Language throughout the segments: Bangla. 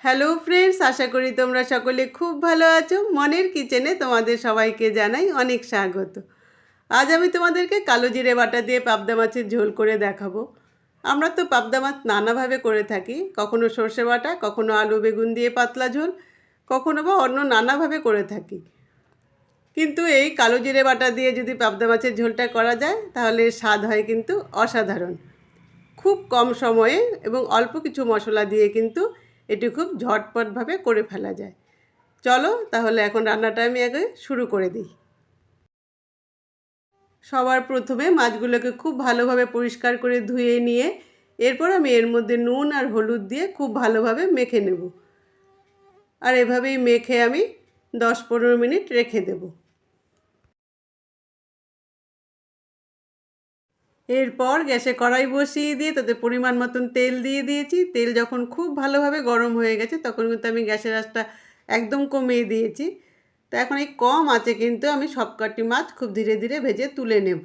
হ্যালো ফ্রেন্ডস, আশা করি তোমরা সকলে খুব ভালো আছো। মনের কিচেনে তোমাদের সবাইকে জানাই অনেক স্বাগত। আজ আমি তোমাদেরকে কালো জিরে বাটা দিয়ে পাবদা মাছের ঝোল করে দেখাবো। আমরা তো পাবদা মাছ নানাভাবে করে থাকি, কখনো সর্ষে বাটা, কখনো আলু বেগুন দিয়ে পাতলা ঝোল, কখনো বা অন্য নানাভাবে করে থাকি। কিন্তু এই কালো জিরে বাটা দিয়ে যদি পাবদা মাছের ঝোলটা করা যায় তাহলে স্বাদ হয় কিন্তু অসাধারণ। খুব কম সময়ে এবং অল্প কিছু মশলা দিয়ে কিন্তু এটি খুব ঝটপটভাবে করে ফেলা যায়। চলো তাহলে এখন রান্নাটা আমি আগে শুরু করে দিই। সবার প্রথমে মাছগুলোকে খুব ভালোভাবে পরিষ্কার করে ধুয়ে নিয়ে এরপর আমি এর মধ্যে নুন আর হলুদ দিয়ে খুব ভালোভাবে মেখে নেব। আর এভাবেই মেখে আমি 10-15 মিনিট রেখে দেব। এরপর গ্যাসে কড়াই বসিয়ে দিয়ে তাতে পরিমাণ মতন তেল দিয়ে দিয়েছি। তেল যখন খুব ভালোভাবে গরম হয়ে গেছে তখন কিন্তু আমি গ্যাসের আঁচটা একদম কমিয়ে দিয়েছি। তো এখন এই কম আঁচে কিন্তু আমি সবকটি মাছ খুব ধীরে ধীরে ভেজে তুলে নেব।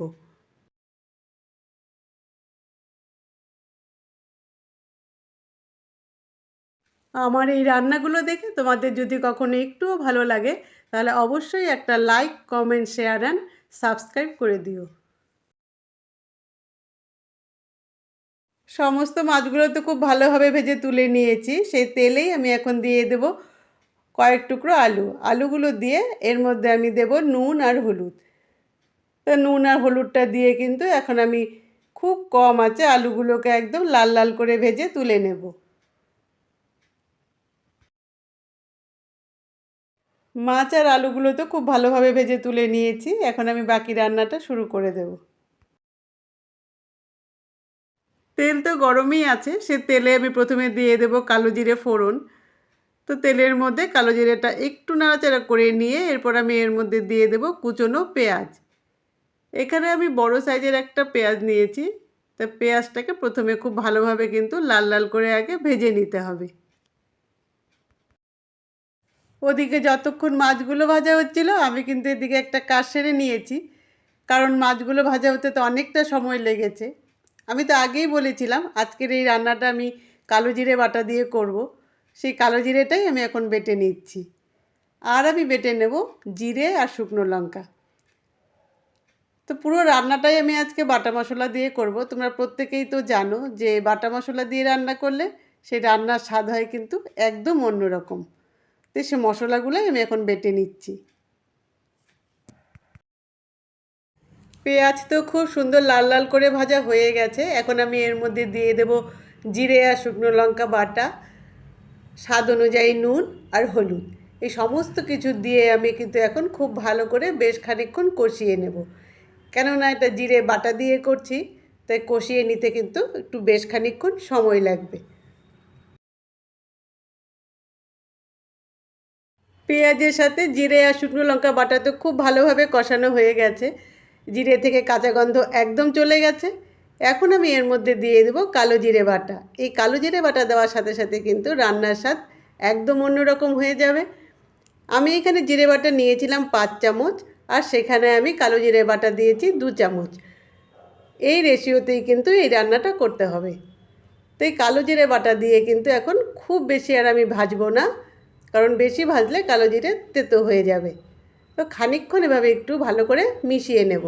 আমার এই রান্নাগুলো দেখে তোমাদের যদি কখনো একটুও ভালো লাগে তাহলে অবশ্যই একটা like, comment, share and subscribe করে দিও। সমস্ত মাছগুলো তো খুব ভালোভাবে ভেজে তুলে নিয়েছি। সেই তেলেই আমি এখন দিয়ে দেব কয়েক টুকরো আলু। আলুগুলো দিয়ে এর মধ্যে আমি দেব নুন আর হলুদ। তো নুন আর হলুদটা দিয়ে কিন্তু এখন আমি খুব কম আঁচে আলুগুলোকে একদম লাল লাল করে ভেজে তুলে নেব। মাছ আর আলুগুলো তো খুব ভালোভাবে ভেজে তুলে নিয়েছি। এখন আমি বাকি রান্নাটা শুরু করে দেব। তেল তো গরমই আছে, সে তেলে আমি প্রথমে দিয়ে দেব কালো জিরে ফোড়ন। তো তেলের মধ্যে কালো জিরেটা একটু নাড়াচাড়া করে নিয়ে এরপর আমি এর মধ্যে দিয়ে দেব কুচনো পেঁয়াজ। এখানে আমি বড় সাইজের একটা পেঁয়াজ নিয়েছি। তা পেঁয়াজটাকে প্রথমে খুব ভালোভাবে কিন্তু লাল লাল করে আগে ভেজে নিতে হবে। ওদিকে যতক্ষণ মাছগুলো ভাজা হচ্ছিল আমি কিন্তু এদিকে একটা কাজ সেরে নিয়েছি, কারণ মাছগুলো ভাজা হতে তো অনেকটা সময় লেগেছে। আমি তো আগেই বলেছিলাম আজকের এই রান্নাটা আমি কালো জিরে বাটা দিয়ে করব। সেই কালো জিরেটাই আমি এখন বেটে নিচ্ছি। আর আমি বেটে নেব জিরে আর শুকনো লঙ্কা। তো পুরো রান্নাটাই আমি আজকে বাটা মশলা দিয়ে করব। তোমরা প্রত্যেকেই তো জানো যে বাটা মশলা দিয়ে রান্না করলে সেই রান্নার স্বাদ হয় কিন্তু একদম অন্যরকম। তো সে মশলাগুলোই আমি এখন বেটে নিচ্ছি। পেঁয়াজ তো খুব সুন্দর লাল লাল করে ভাজা হয়ে গেছে। এখন আমি এর মধ্যে দিয়ে দেব জিরে আর শুকনো লঙ্কা বাটা, স্বাদ অনুযায়ী নুন আর হলুদ। এই সমস্ত কিছু দিয়ে আমি কিন্তু এখন খুব ভালো করে বেশ খানিকক্ষণ কষিয়ে নেব। কেননা এটা জিরে বাটা দিয়ে করছি, তাই কষিয়ে নিতে কিন্তু একটু বেশ খানিকক্ষণ সময় লাগবে। পেঁয়াজের সাথে জিরে আর শুকনো লঙ্কা বাটা তো খুব ভালোভাবে কষানো হয়ে গেছে। জিরে থেকে কাঁচা গন্ধ একদম চলে গেছে। এখন আমি এর মধ্যে দিয়ে দেবো কালো জিরে বাটা। এই কালো জিরে বাটা দেওয়ার সাথে সাথে কিন্তু রান্নার স্বাদ একদম অন্যরকম হয়ে যাবে। আমি এখানে জিরে বাটা নিয়েছিলাম 5 চামচ, আর সেখানে আমি কালো জিরে বাটা দিয়েছি 2 চামচ। এই রেশিওতেই কিন্তু এই রান্নাটা করতে হবে। তো এই কালো জিরে বাটা দিয়ে কিন্তু এখন খুব বেশি আর আমি ভাজবো না, কারণ বেশি ভাজলে কালো জিরে তেতো হয়ে যাবে। তো খানিকক্ষণ এভাবে একটু ভালো করে মিশিয়ে নেব।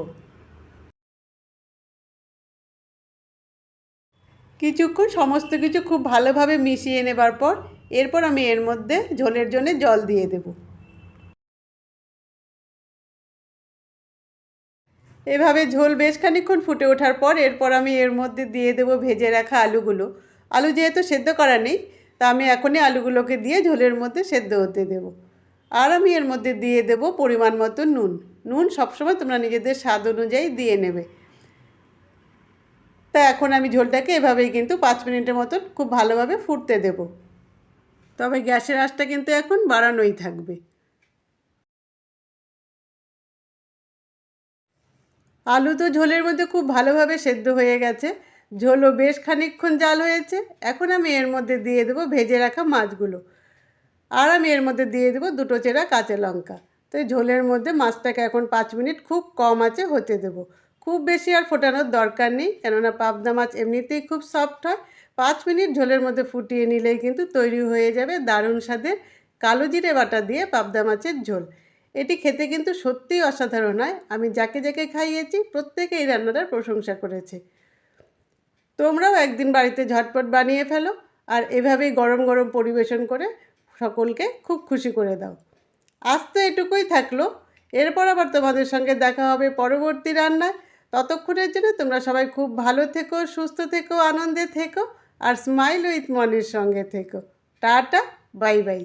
কিছুক্ষণ সমস্ত কিছু খুব ভালোভাবে মিশিয়ে নেবার পর এরপর আমি এর মধ্যে ঝোলের জন্য জল দিয়ে দেব। এভাবে ঝোল বেশ খানিকক্ষণ ফুটে ওঠার পর এরপর আমি এর মধ্যে দিয়ে দেব ভেজে রাখা আলুগুলো। আলু যেহেতু সেদ্ধ করা নেই, তা আমি এখনই আলুগুলোকে দিয়ে ঝোলের মধ্যে সেদ্ধ হতে দেব। আর আমি এর মধ্যে দিয়ে দেব পরিমাণ মতো নুন। নুন সবসময় তোমরা নিজেদের স্বাদ অনুযায়ী দিয়ে নেবে। তা এখন আমি ঝোলটাকে এভাবেই কিন্তু 5 মিনিটের মতন খুব ভালোভাবে ফুটতে দেব। তবে গ্যাসের আঁচটা কিন্তু এখন বাড়ানোই থাকবে। আলু তো ঝোলের মধ্যে খুব ভালোভাবে সেদ্ধ হয়ে গেছে। ঝোলও বেশ খানিকক্ষণ জাল হয়েছে। এখন আমি এর মধ্যে দিয়ে দেবো ভেজে রাখা মাছগুলো। আর আমি এর মধ্যে দিয়ে দেবো 2টো চেরা কাঁচা লঙ্কা। তো এই ঝোলের মধ্যে মাছটাকে এখন 5 মিনিট খুব কম আঁচে হতে দেবো। খুব বেশি আর ফোটানোর দরকার নেই, কেননা পাবদা মাছ এমনিতেই খুব সফট হয়। 5 মিনিট ঝোলের মধ্যে ফুটিয়ে নিলেই কিন্তু তৈরি হয়ে যাবে দারুণ স্বাদের কালো জিরে বাটা দিয়ে পাবদা মাছের ঝোল। এটি খেতে কিন্তু সত্যিই অসাধারণ হয়। আমি যাকে যাকে খাইয়েছি প্রত্যেকে এই রান্নাটার প্রশংসা করেছে। তোমরাও একদিন বাড়িতে ঝটপট বানিয়ে ফেলো আর এভাবেই গরম গরম পরিবেশন করে সকলকে খুব খুশি করে দাও। আজ তো এটুকুই থাকলো। এরপর আবার তোমাদের সঙ্গে দেখা হবে পরবর্তী রান্নায়। ততক্ষণের জন্য তোমরা সবাই খুব ভালো থেকো, সুস্থ থেকো, আনন্দে থেকো আর স্মাইল উইথ মনির সঙ্গে থেকো। Tata, bye bye.